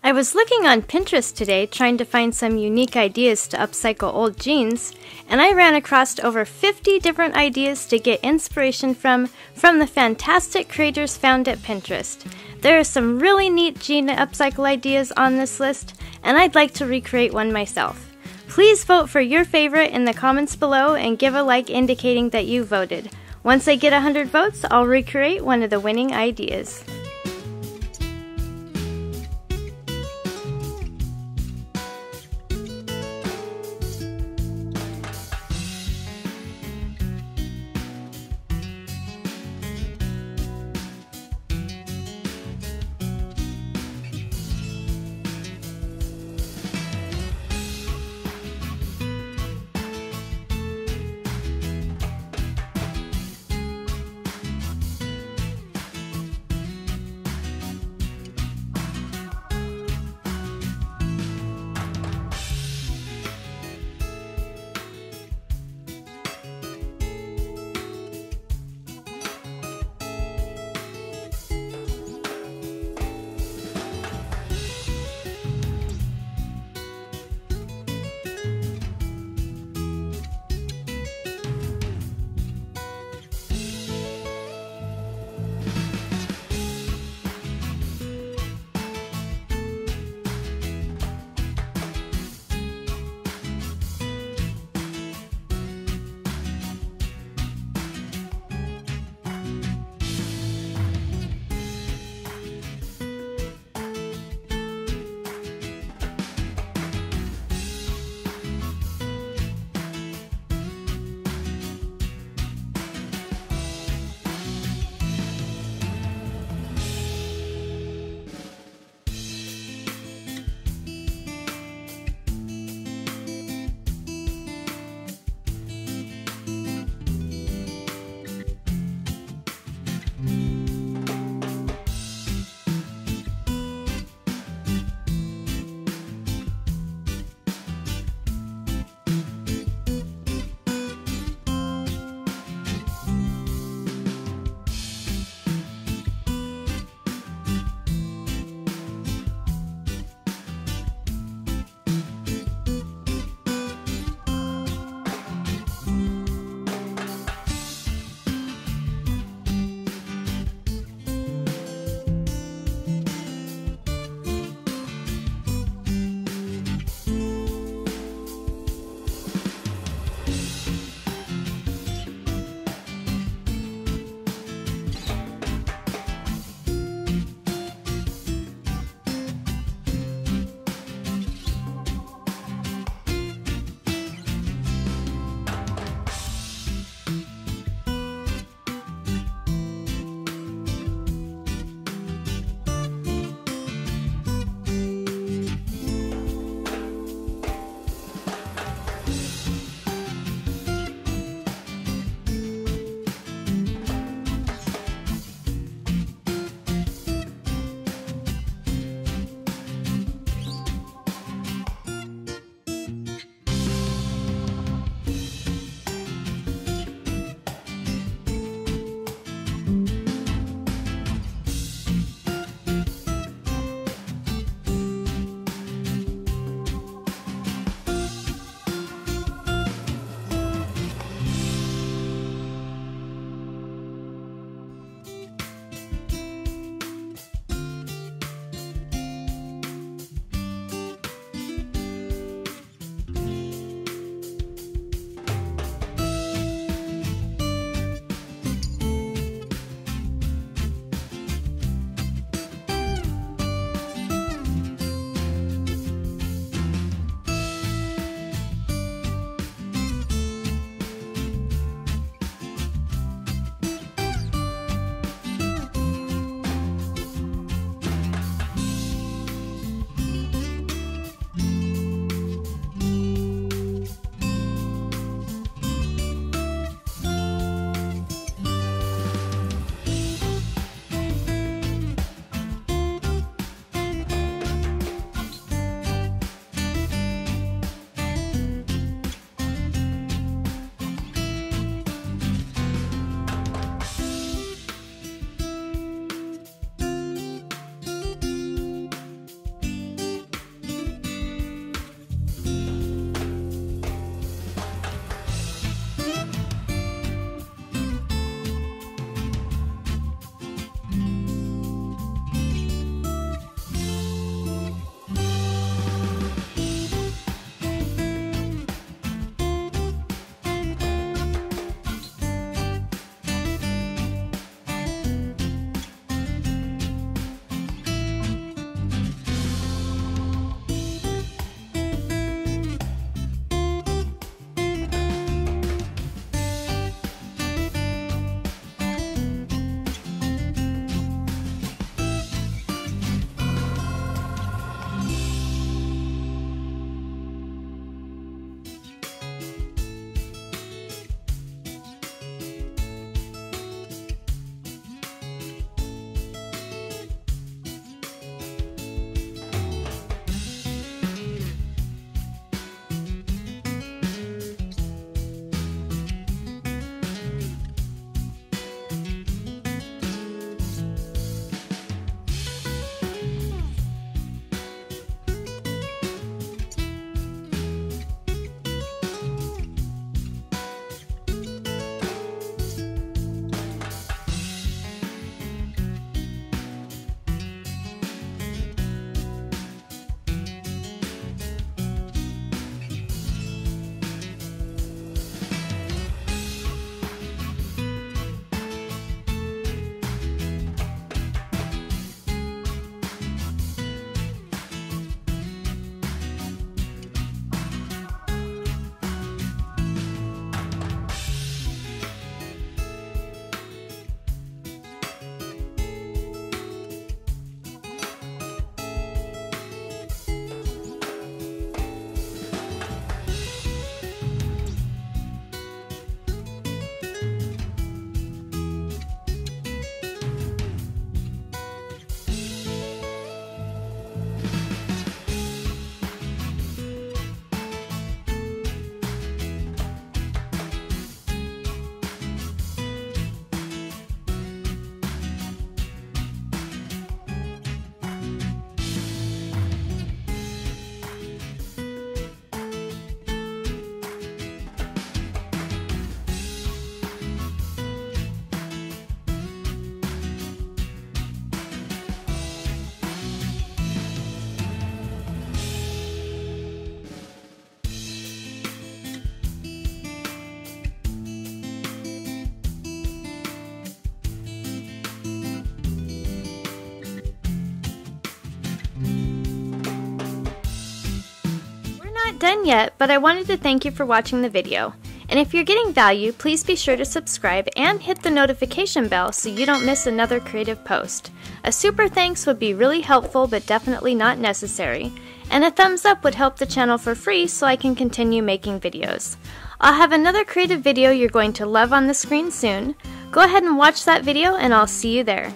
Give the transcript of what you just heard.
I was looking on Pinterest today trying to find some unique ideas to upcycle old jeans, and I ran across over 50 different ideas to get inspiration from the fantastic creators found at Pinterest. There are some really neat jean upcycle ideas on this list, and I'd like to recreate one myself. Please vote for your favorite in the comments below and give a like indicating that you voted. Once I get 100 votes, I'll recreate one of the winning ideas. not done yet, but I wanted to thank you for watching the video. And if you're getting value, please be sure to subscribe and hit the notification bell so you don't miss another creative post. A super thanks would be really helpful but definitely not necessary. And a thumbs up would help the channel for free so I can continue making videos. I'll have another creative video you're going to love on the screen soon. Go ahead and watch that video and I'll see you there.